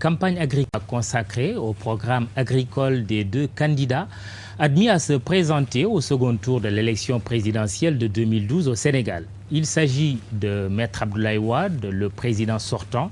campagne agricole consacrée au programme agricole des deux candidats admis à se présenter au second tour de l'élection présidentielle de 2012 au Sénégal. Il s'agit de Maître Abdoulaye Wade, le président sortant,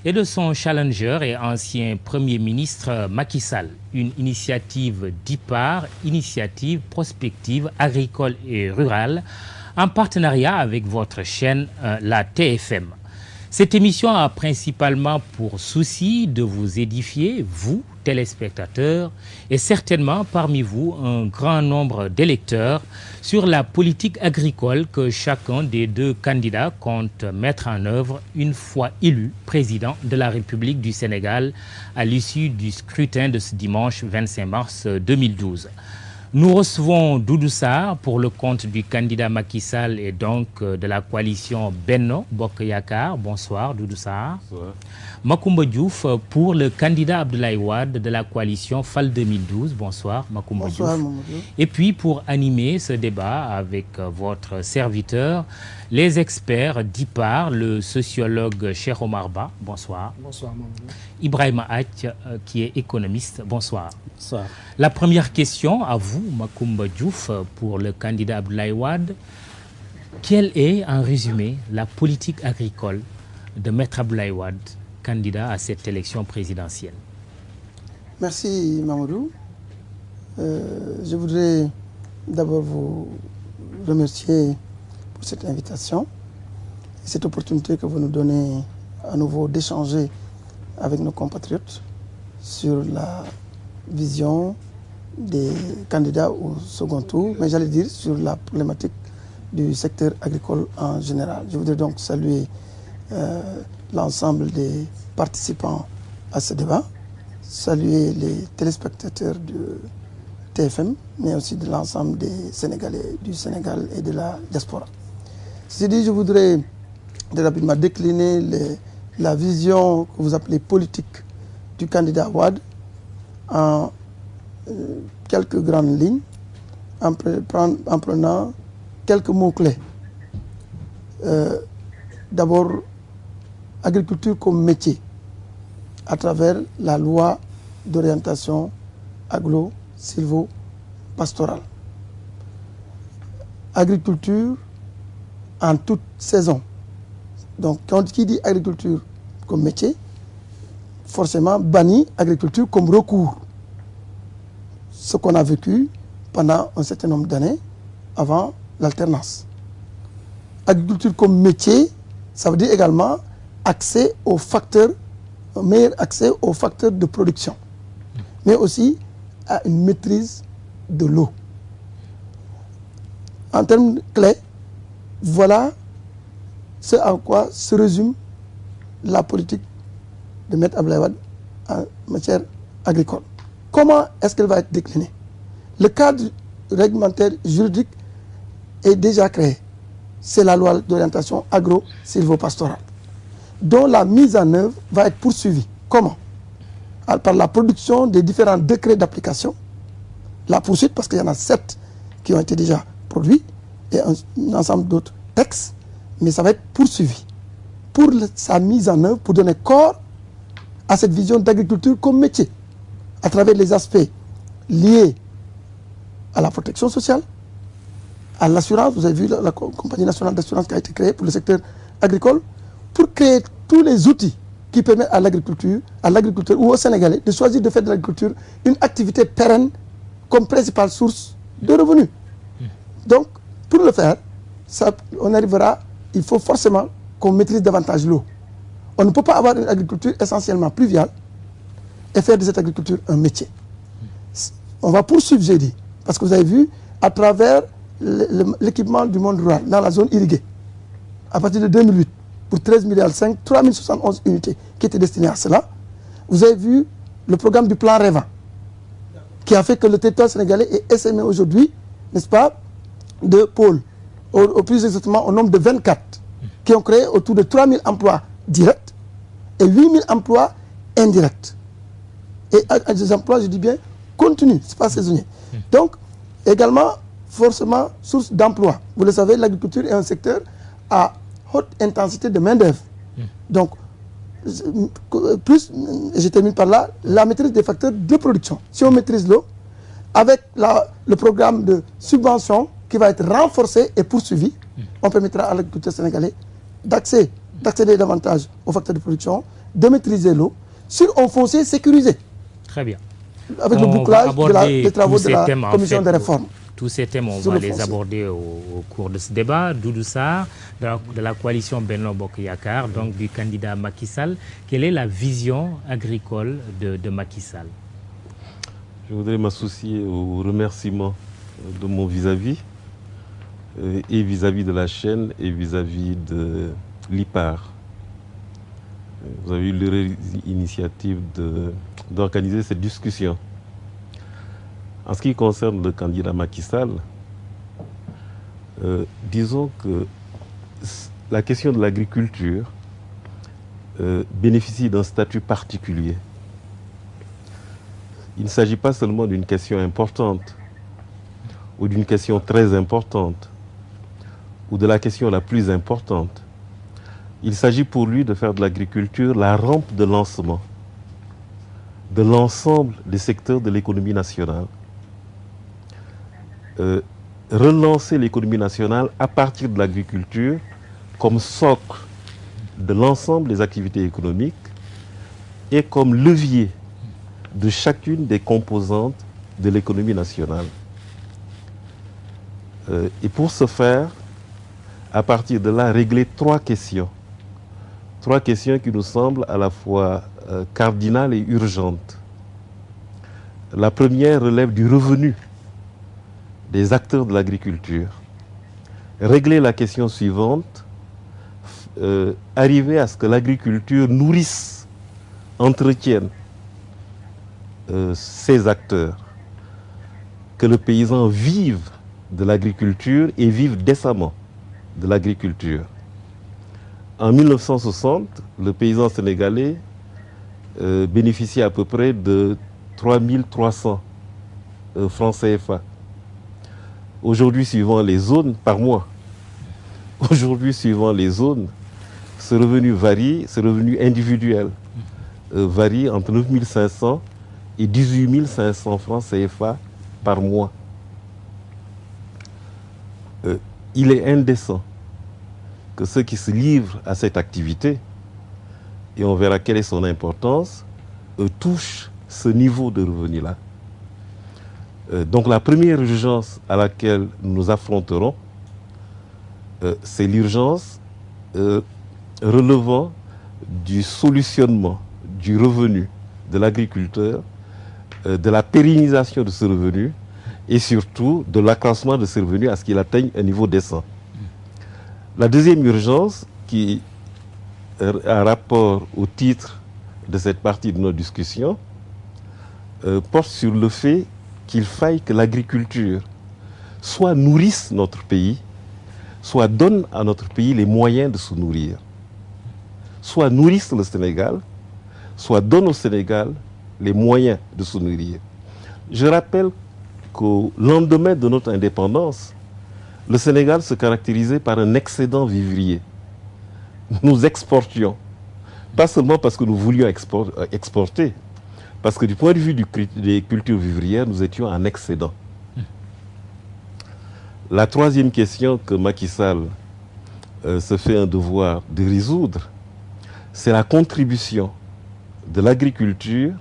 et de son challenger et ancien Premier ministre Macky Sall. Une initiative d'IPAR, initiative prospective agricole et rurale, en partenariat avec votre chaîne, la TFM. Cette émission a principalement pour souci de vous édifier, vous, téléspectateurs, et certainement parmi vous un grand nombre d'électeurs sur la politique agricole que chacun des deux candidats compte mettre en œuvre une fois élu président de la République du Sénégal à l'issue du scrutin de ce dimanche 25 mars 2012. Nous recevons Doudou Sarr pour le compte du candidat Macky Sall et donc de la coalition Benno Bokk Yakaar. Bonsoir Doudou Sarr. Bonsoir. Macoumba Diouf pour le candidat Abdoulaye Wade de la coalition FAL 2012. Bonsoir Macoumba Diouf. Bonsoir Mamadou. Et puis pour animer ce débat avec votre serviteur, les experts d'IPAR, le sociologue Cheikh Omar Ba. Bonsoir. Bonsoir Mamadou. Ibrahima Ath qui est économiste. Bonsoir. Bonsoir. La première question à vous, Macoumba Diouf, pour le candidat Abdoulaye Wade. Quelle est, en résumé, la politique agricole de Maître Abdoulaye Wade, candidat à cette élection présidentielle? Merci Mamadou. Je voudrais d'abord vous remercier pour cette invitation et cette opportunité que vous nous donnez à nouveau d'échanger avec nos compatriotes sur la vision des candidats au second tour, mais j'allais dire sur la problématique du secteur agricole en général. Je voudrais donc saluer l'ensemble des participants à ce débat, saluer les téléspectateurs de TFM, mais aussi de l'ensemble des Sénégalais du Sénégal et de la diaspora. Ceci dit, je voudrais rapidement décliner la vision que vous appelez politique du candidat Wade en quelques grandes lignes, en prenant quelques mots-clés. D'abord, agriculture comme métier, à travers la loi d'orientation agro-silvo-pastorale. Agriculture en toute saison. Donc, qui dit agriculture comme métier, forcément bannit agriculture comme recours. Ce qu'on a vécu pendant un certain nombre d'années avant l'alternance. Agriculture comme métier, ça veut dire également accès aux facteurs, un meilleur accès aux facteurs de production, mais aussi à une maîtrise de l'eau. En termes clés, voilà ce à quoi se résume la politique de Maître Abdoulaye Wade en matière agricole. Comment est-ce qu'elle va être déclinée? Le cadre réglementaire juridique est déjà créé. C'est la loi d'orientation agro-silvopastorale, dont la mise en œuvre va être poursuivie. Comment? Par la production des différents décrets d'application, la poursuite, parce qu'il y en a 7 qui ont été déjà produits, et un ensemble d'autres textes, mais ça va être poursuivi pour sa mise en œuvre, pour donner corps à cette vision d'agriculture comme métier, à travers les aspects liés à la protection sociale, à l'assurance. Vous avez vu la compagnie nationale d'assurance qui a été créée pour le secteur agricole, pour créer tous les outils qui permettent à l'agriculture ou aux Sénégalais de choisir de faire de l'agriculture une activité pérenne comme principale source de revenus. Donc, pour le faire, on arrivera, il faut forcément qu'on maîtrise davantage l'eau. On ne peut pas avoir une agriculture essentiellement pluviale et faire de cette agriculture un métier. On va poursuivre, j'ai dit, parce que vous avez vu, à travers l'équipement du monde rural dans la zone irriguée, à partir de 2008, pour 13,5 milliards, 3071 unités qui étaient destinées à cela. Vous avez vu le programme du plan REVA, qui a fait que le territoire sénégalais est essaimé aujourd'hui, n'est-ce pas, de pôles, au plus exactement au nombre de 24, qui ont créé autour de 3 000 emplois directs et 8 000 emplois indirects. Et à des emplois, je dis bien, continus, ce n'est pas saisonnier. Donc, également, forcément, source d'emploi. Vous le savez, l'agriculture est un secteur à haute intensité de main-d'œuvre. Donc, plus, et je termine par là, la maîtrise des facteurs de production. Si on maîtrise l'eau, avec le programme de subvention qui va être renforcé et poursuivi, on permettra à l'agriculteur sénégalais d'accéder davantage aux facteurs de production, de maîtriser l'eau sur un foncier sécurisé. Très bien. Avec le bouclage des travaux de la commission de réforme. Tous ces thèmes, on va les aborder au cours de ce débat. Doudou Sarr, de la coalition Benno Bokk Yakaar, donc du candidat Macky Sall. Quelle est la vision agricole de Macky Sall? Je voudrais m'associer aux remerciements de mon vis-à-vis, et vis-à-vis de la chaîne et vis-à-vis de l'IPAR. Vous avez eu l'initiative d'organiser cette discussion. En ce qui concerne le candidat Macky Sall, disons que la question de l'agriculture bénéficie d'un statut particulier. Il ne s'agit pas seulement d'une question importante ou d'une question très importante ou de la question la plus importante. Il s'agit pour lui de faire de l'agriculture la rampe de lancement de l'ensemble des secteurs de l'économie nationale. Relancer l'économie nationale à partir de l'agriculture comme socle de l'ensemble des activités économiques et comme levier de chacune des composantes de l'économie nationale. Et pour ce faire, à partir de là, régler trois questions qui nous semblent à la fois cardinales et urgentes. La première relève du revenu des acteurs de l'agriculture. Régler la question suivante, arriver à ce que l'agriculture nourrisse, entretienne ces acteurs, que le paysan vive de l'agriculture et vive décemment de l'agriculture. En 1960, le paysan sénégalais bénéficiait à peu près de 3300 francs CFA. Aujourd'hui, suivant les zones, par mois, aujourd'hui, suivant les zones, ce revenu varie, ce revenu individuel varie entre 9 500 et 18 500 francs CFA par mois. Il est indécent que ceux qui se livrent à cette activité, et on verra quelle est son importance, touchent ce niveau de revenu-là. Donc la première urgence à laquelle nous nous affronterons, c'est l'urgence relevant du solutionnement du revenu de l'agriculteur, de la pérennisation de ce revenu et surtout de l'accroissement de ce revenu à ce qu'il atteigne un niveau décent. La deuxième urgence, qui a rapport au titre de cette partie de notre discussion, porte sur le fait qu'il faille que l'agriculture soit nourrisse notre pays, soit donne à notre pays les moyens de se nourrir, soit nourrisse le Sénégal, soit donne au Sénégal les moyens de se nourrir. Je rappelle qu'au lendemain de notre indépendance, le Sénégal se caractérisait par un excédent vivrier. Nous exportions, pas seulement parce que nous voulions exporter, parce que du point de vue des cultures vivrières, nous étions en excédent. La troisième question que Macky Sall se fait un devoir de résoudre, c'est la contribution de l'agriculture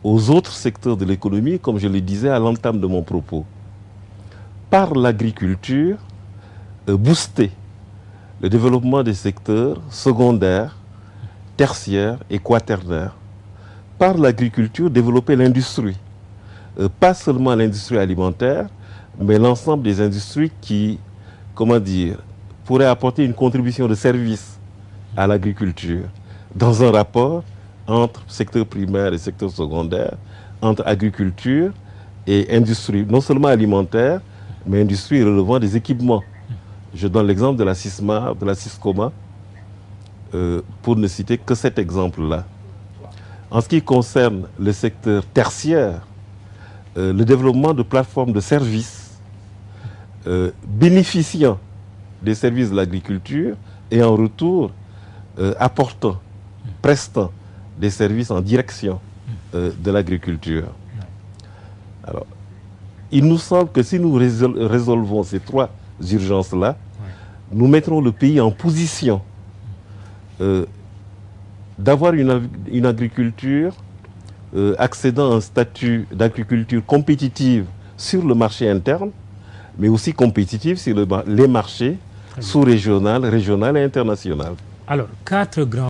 aux autres secteurs de l'économie, comme je le disais à l'entame de mon propos. Par l'agriculture, booster le développement des secteurs secondaires, tertiaires et quaternaires. Par l'agriculture, développer l'industrie. Pas seulement l'industrie alimentaire, mais l'ensemble des industries qui, pourraient apporter une contribution de service à l'agriculture, dans un rapport entre secteur primaire et secteur secondaire, entre agriculture et industrie, non seulement alimentaire, mais industrie relevant des équipements. Je donne l'exemple de la CISMA, de la CISCOMA, pour ne citer que cet exemple-là. En ce qui concerne le secteur tertiaire, le développement de plateformes de services bénéficiant des services de l'agriculture et en retour apportant prestant des services en direction de l'agriculture. Alors, il nous semble que si nous résolvons ces trois urgences-là, nous mettrons le pays en position d'avoir une agriculture accédant à un statut d'agriculture compétitive sur le marché interne, mais aussi compétitive sur les marchés sous-régional, régional et international. Alors, 4 grands